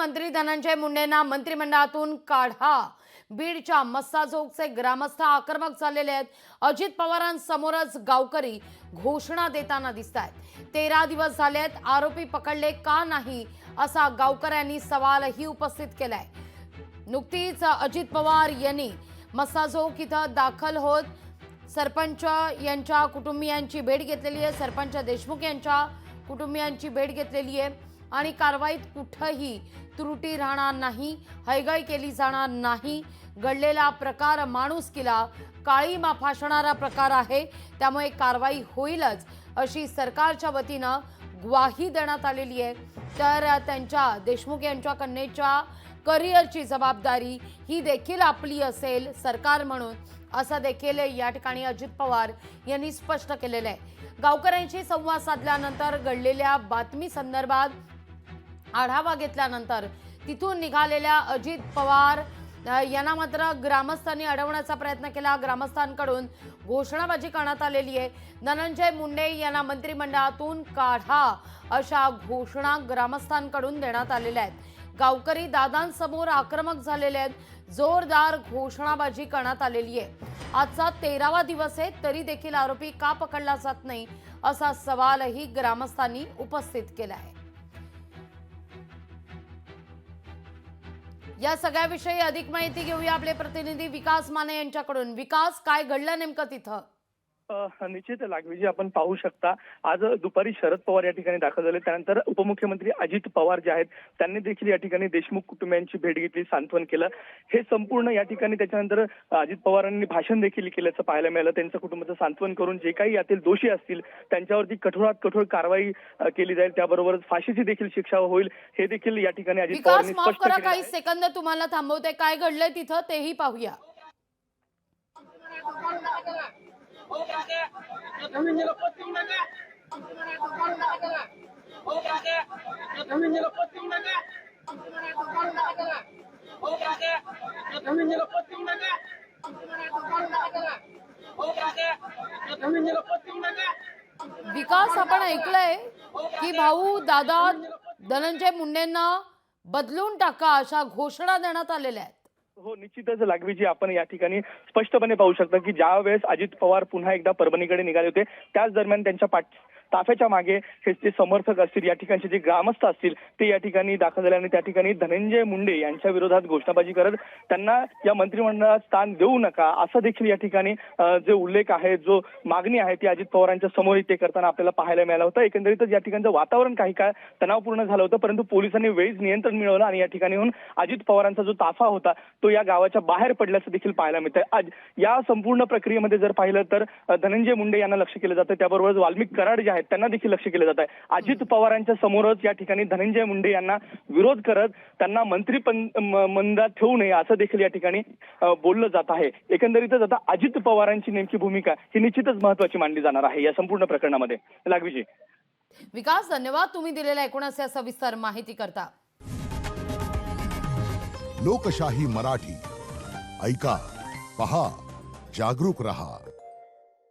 मंत्री धनंजय मुंडेंना मंत्रिमंडळातून काढा। बीडच्या मस्साजोगचे ग्रामस्थ आक्रमक झालेले आहेत। अजित पवारांसमोरच गावकरी घोषणा देताना दिसतायत। 13 दिवस झालेत, आरोपी पकडले का नाही असा गावकऱ्यांनी सवालही उपस्थित केलाय। नुकतीच अजित पवार यांनी मस्साजोग इथं दाखल होत सरपंच यांच्या कुटुंबियांची भेट घेतलेली आहे। सरपंच देशमुख यांच्या कुटुंबियांची भेट घेतलेली आहे आणि कारवाईत कुठेही त्रुटी राहणार नाही, हयगय केली जाणार नाही। घडलेला प्रकार माणुसकीला काळीमा फासणारा प्रकार आहे, त्यामुळे कारवाई होईलच अशी सरकारच्या वतीनं ग्वाही देण्यात आलेली आहे। तर त्यांच्या देशमुख यांच्या कन्येच्या करिअरची जबाबदारी ही देखील आपली असेल सरकार म्हणून, असं देखील या ठिकाणी अजित पवार यांनी स्पष्ट केलेलं आहे। गावकऱ्यांशी संवाद साधल्यानंतर घडलेल्या बातमी संदर्भात आढावा घेतल्यानंतर तिथून निघालेल्या अजित पवार यांना मात्र ग्रामस्थांनी अडवण्याचा प्रयत्न केला। ग्रामस्थांकडून घोषणाबाजी करण्यात आलेली आहे। धनंजय मुंडे यांना मंत्रिमंडळातून काढा अशा घोषणा ग्रामस्थांकडून देण्यात आलेल्या आहेत। गावकरी दादांसमोर आक्रमक झालेले आहेत। जोरदार घोषणाबाजी करण्यात आलेली आहे। आजचा 13वा दिवस आहे, तरी देखील आरोपी का पकडला जात नाही असा सवालही ग्रामस्थांनी उपस्थित केला आहे। या सगळ्याविषयी अधिक माहिती घेऊया आपले प्रतिनिधी विकास माने यांच्याकडून। विकास, काय घडलं नेमकं तिथं? निश्चित लागवीजी, आपण पाहू शकता आज दुपारी शरद पवार या ठिकाणी दाखल झाले। त्यानंतर उपमुख्यमंत्री अजित पवार जे आहेत त्यांनी देखील या ठिकाणी देशमुख कुटुंबियांची भेट घेतली, सांत्वन केलं। हे संपूर्ण या ठिकाणी त्याच्यानंतर अजित पवारांनी भाषण देखील केल्याचं पाहायला मिळालं। त्यांच्या कुटुंबाचं सांत्वन करून जे काही यातील दोषी असतील त्यांच्यावरती कठोरात कठोर कारवाई केली जाईल, त्याबरोबरच फाशीची देखील शिक्षा होईल, हे देखील या ठिकाणी अजित पवारांनी स्पष्ट केलं आहे। काही सेकंद तुम्हाला थांबवते, काय घडलंय तिथं तेही पाहूया। विकास, आपण ऐकलंय की भाऊ दादा धनंजय मुंडेंना बदलून टाका अशा घोषणा देण्यात आलेल्या आहेत। हो, निश्चितच लागवीजी, आपण या ठिकाणी स्पष्टपणे पाहू शकता की ज्या वेळेस अजित पवार पुन्हा एकदा परभणीकडे निघाले होते त्याच दरम्यान त्यांच्या ताफ्याच्या मागे हे जे समर्थक असतील, या ठिकाणचे जे ग्रामस्थ असतील ते या ठिकाणी दाखल झाले आणि त्या ठिकाणी धनंजय मुंडे यांच्या विरोधात घोषणाबाजी करत त्यांना या मंत्रिमंडळात स्थान देऊ नका असं देखील या ठिकाणी जे उल्लेख आहे, जो मागणी आहे ती अजित पवारांच्या समोर ते करताना आपल्याला पाहायला मिळालं होतं। एकंदरीतच या ठिकाणचं वातावरण काही काळ तणावपूर्ण झालं होतं, परंतु पोलिसांनी वेळीच नियंत्रण मिळवलं आणि या ठिकाणीहून अजित पवारांचा जो ताफा होता तो या गावाच्या बाहेर पडल्याचं देखील पाहायला मिळतंय। आज या संपूर्ण प्रक्रियेमध्ये जर पाहिलं तर धनंजय मुंडे यांना लक्ष केलं जातं, त्याबरोबर वाल्मिक कराड जे आहेत त्यांना देखील लक्ष केलं जात आहे। अजित पवारांच्या समोरच या ठिकाणी धनंजय मुंडे यांना विरोध करत त्यांना मंत्रिमंडळात ठेवू नये असं देखील या ठिकाणी बोललं जात आहे। एकंदरीतच आता अजित पवारांची नेमकी भूमिका ही निश्चितच महत्त्वाची मानली जाणार आहे या संपूर्ण प्रकरणामध्ये। लागवीजी, विकास, धन्यवाद तुम्ही दिलेल्या एकूणच या सविस्तर माहिती करता। लोकशाही मराठी ऐका, पहा, जागरूक रहा।